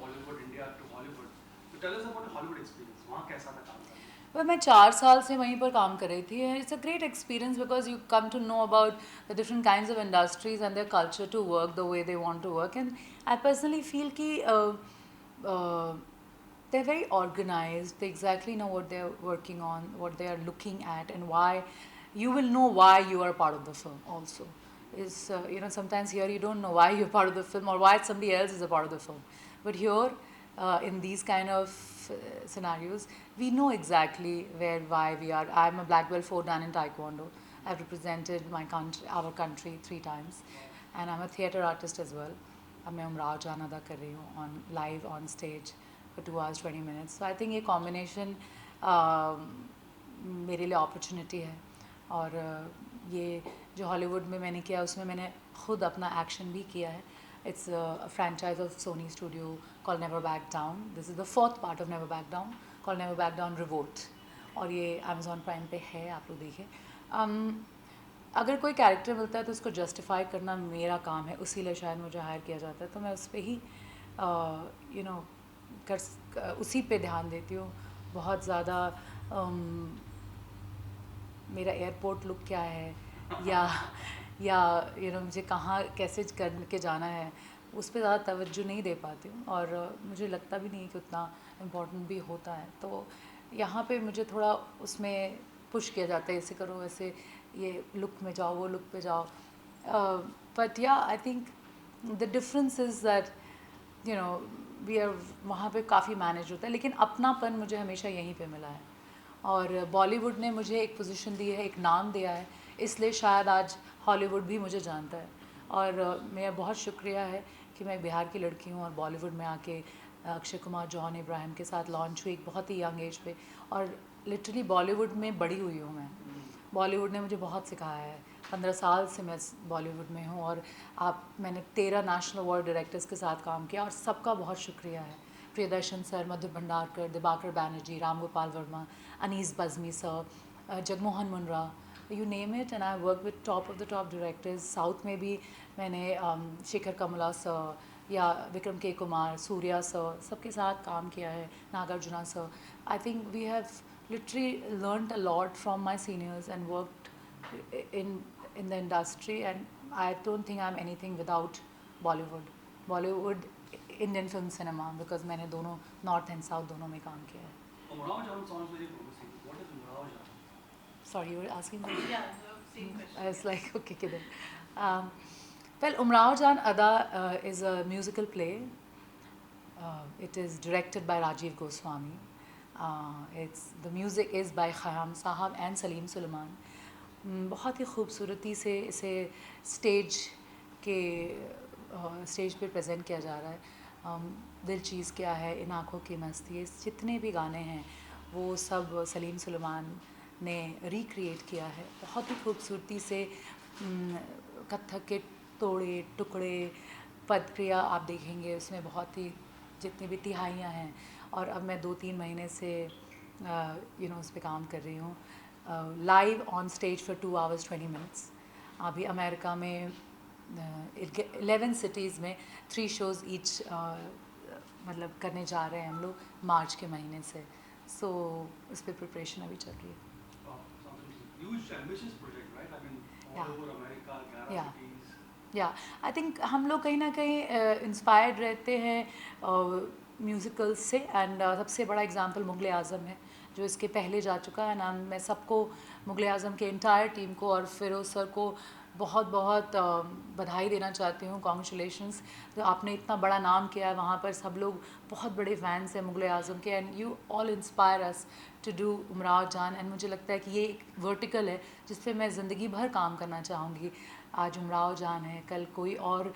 Bollywood India to Hollywood. So tell us about the Hollywood experience. वहाँ कैसा था काम करना? well, मैं 4 साल से वहीं पर काम कर रही थी. It's a great experience because you come to know about the different kinds of industries and their culture to work the way they want to work. And I personally feel कि uh, they're very organized. They exactly know what they're working on, what they are looking at, and why. You will know why you are part of the film also. Is sometimes here you don't know why you're part of the film or why somebody else is a part of the film, but here in these kind of scenarios we know exactly where why we are. I'm a black belt 4 dan in taekwondo. I've represented my country, our country 3 times, and I'm a theatre artist as well. अब मैं उमराव जान अदा कर रही हूँ on live on stage for 2 hours 20 minutes. So I think ये combination मेरे लिए opportunity है. और ये जो हॉलीवुड में मैंने किया उसमें मैंने खुद अपना एक्शन भी किया है. It's a franchise of Soni studio call never back down. This is the 4th part of never back down call never back down revolt, और ये अमेज़ॉन प्राइम पे है, आप लोग देखिए. अगर कोई कैरेक्टर मिलता है तो उसको जस्टिफाई करना मेरा काम है, उसी लिए शायद मुझे हायर किया जाता है, तो मैं उस पर ही उसी पे ध्यान देती हूँ बहुत ज़्यादा. मेरा एयरपोर्ट लुक क्या है या मुझे कहाँ कैसे करके जाना है, उस पर ज़्यादा तवज्जो नहीं दे पाती हूँ, और मुझे लगता भी नहीं कि उतना इम्पोर्टेंट भी होता है. तो यहाँ पे मुझे थोड़ा उसमें पुश किया जाता है, ऐसे करो, ऐसे ये लुक में जाओ, वो लुक पे जाओ. बट या I think the difference is that we are वहाँ पे काफ़ी मैनेज होता है, लेकिन अपनापन मुझे हमेशा यहीं पे मिला है. और बॉलीवुड ने मुझे एक पोजीशन दी है, एक नाम दिया है, इसलिए शायद आज हॉलीवुड भी मुझे जानता है. और मेरा बहुत शुक्रिया है कि मैं बिहार की लड़की हूँ और बॉलीवुड में आके अक्षय कुमार, जॉन इब्राहिम के साथ लॉन्च हुई एक बहुत ही यंग एज पे, और लिटरली बॉलीवुड में बड़ी हुई हूँ मैं. बॉलीवुड ने मुझे बहुत सिखाया है. 15 साल से मैं बॉलीवुड में हूँ, और मैंने 13 नेशनल अवार्ड डायरेक्टर्स के साथ काम किया, और सबका बहुत शुक्रिया है. Priyadarshan sir, Madhur Bhandarkar, Dibakar Banerjee, Ram Gopal Varma, Anees Bazmee sir, Jagmohan Mundhra, you name it, and I work with top of the top directors. South में भी मैंने शेखर कमला सर या विक्रम के कुमार, सूर्या सर, सबके साथ काम किया है, Nagarjuna sir. I think we have literally learned a lot from my seniors and worked in the industry, and I don't think I'm anything without Bollywood Indian film cinema, because मैंने दोनों north and south दोनों में काम किया है. Umrao Jan sounds very promising. What is Umrao Jan? Sorry, you were asking me? Yeah, the same question. I was like, okay, kid. Well, Umrao Jan Ada is a musical play. It is directed by Rajiv Goswami. The music is by Khayyam Sahab and Salim Sulaiman. बहुत ही खूबसूरती से इसे stage पे present किया जा रहा है. दिल चीज़ क्या है, इन आँखों की मस्ती, ये जितने भी गाने हैं वो सब सलीम सुलेमान ने रिक्रिएट किया है बहुत ही खूबसूरती से. कत्थक के तोड़े टुकड़े, पद क्रिया आप देखेंगे उसमें बहुत ही, जितनी भी तिहाइयाँ हैं. और अब मैं 2-3 महीने से उस पर काम कर रही हूँ live on stage for 2 hours 20 minutes. अभी अमेरिका में 11 सिटीज़ में 3 shows ईच मतलब करने जा रहे हैं हम लोग मार्च के महीने से. सो उस पर प्रिपरेशन अभी चल रही है. Wow, sounds interesting. Huge ambitious project, right? I mean, all Yeah. over America, 11 Yeah. cities. या आई थिंक हम लोग कहीं ना कहीं इंस्पायर्ड रहते हैं म्यूज़िकल्स से. एंड सबसे बड़ा एग्जांपल मुग़ल आज़म है जो इसके पहले जा चुका है. नाम मैं सबको, मुग़ल आज़म के इंटायर टीम को और फिरोज़ सर को बहुत बहुत बधाई देना चाहती हूँ. कॉन्ग्रेचुलेशंस, तो आपने इतना बड़ा नाम किया है वहाँ पर. सब लोग बहुत बड़े फ़ैन्स हैं मुग़ल आज़म के, and you all inspire us to do Umrao Jaan. And मुझे लगता है कि ये एक वर्टिकल है जिस पे मैं ज़िंदगी भर काम करना चाहूँगी. आज उमराव जान है, कल कोई और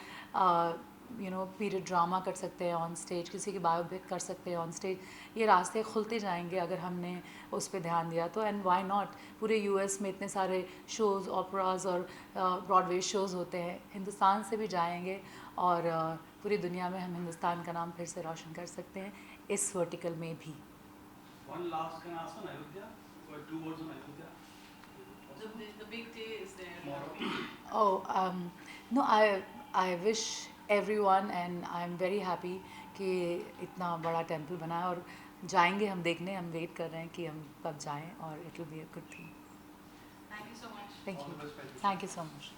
पीरियड ड्रामा कर सकते हैं ऑन स्टेज, किसी की बायोपिक कर सकते हैं ऑन स्टेज. ये रास्ते खुलते जाएंगे अगर हमने उस पर ध्यान दिया तो. एंड वाई नॉट, पूरे यूएस में इतने सारे शोज़, ओपराज और ब्रॉडवे शोज़ होते हैं, हिंदुस्तान से भी जाएंगे और पूरी दुनिया में हम हिंदुस्तान का नाम फिर से रोशन कर सकते हैं इस वर्टिकल में भी. One last, can I ask on Ayodhya? For 2 words on Ayodhya. The big day is there. Tomorrow. Oh, no, I wish everyone, and I'm very happy कि इतना बड़ा टेम्पल बना है और जाएंगे हम देखने, हम वेट कर रहे हैं कि हम कब जाएं और it will be a good thing. Thank you so much. Thank All you, the best, Pranjit. Thank you so much.